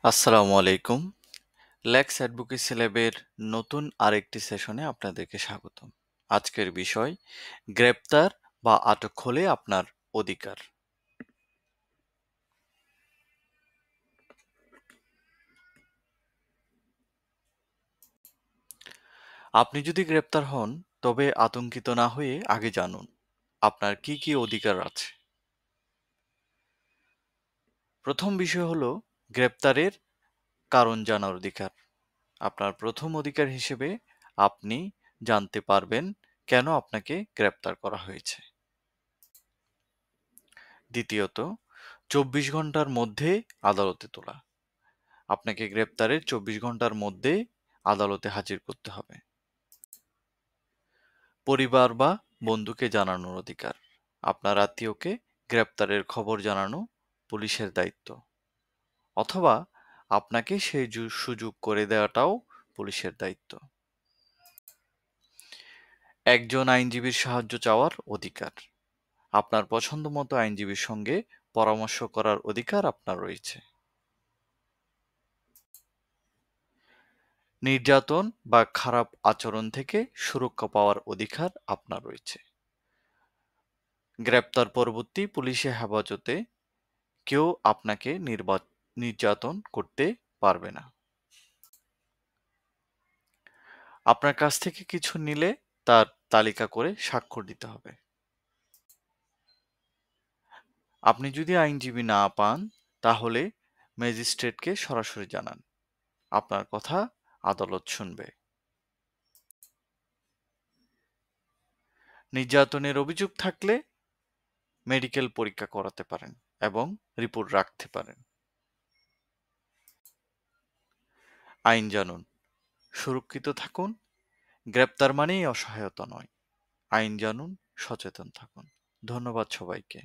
আসসালামু আলাইকুম। লেক্স অ্যাডভোকেসি ল্যাবের নতুন আরেকটি সেশনে আপনাদেরকে স্বাগতম। আজকের বিষয় গ্রেপ্তার বা আটক হলে আপনার অধিকার। আপনি যদি গ্রেপ্তার হন তবে আতঙ্কিত না হয়ে আগে জানুন আপনার কি কি অধিকার আছে। প্রথম বিষয় হলো গ্রেপ্তারের কারণ জানার অধিকার। আপনার প্রথম অধিকার হিসেবে আপনি জানতে পারবেন কেন আপনাকে গ্রেপ্তার করা হয়েছে। দ্বিতীয়ত, ২৪ ঘন্টার মধ্যে আদালতে তোলা। আপনাকে গ্রেপ্তারের ২৪ ঘন্টার মধ্যে আদালতে হাজির করতে হবে। পরিবার বা বন্ধুকে জানানোর অধিকার। আপনার আত্মীয়কে গ্রেপ্তারের খবর জানানো পুলিশের দায়িত্ব, অথবা আপনাকে সেই সুযোগ করে দেওয়াটাও পুলিশের দায়িত্ব। একজন আইনজীবীর সাহায্য চাওয়ার অধিকার। আপনার পছন্দ মতো আইনজীবীর সঙ্গে পরামর্শ করার অধিকার আপনার রয়েছে। নির্যাতন বা খারাপ আচরণ থেকে সুরক্ষা পাওয়ার অধিকার আপনার রয়েছে। গ্রেপ্তার পরবর্তী পুলিশি হেফাজতে কেউ আপনাকে নির্যাতন করতে পারবে না। আপনার কাছ থেকে কিছু নিলে তার তালিকা করে স্বাক্ষর দিতে হবে। আপনি যদি আইনজীবী না পান তাহলে ম্যাজিস্ট্রেটকে সরাসরি জানান। আপনার কথা আদালত শুনবে। নির্যাতনের অভিযোগ থাকলে মেডিকেল পরীক্ষা করাতে পারেন এবং রিপোর্ট রাখতে পারেন। আইন জানুন, সুরক্ষিত থাকুন। গ্রেপ্তার মানেই অসহায়তা নয়। আইন জানুন, সচেতন থাকুন। ধন্যবাদ সবাইকে।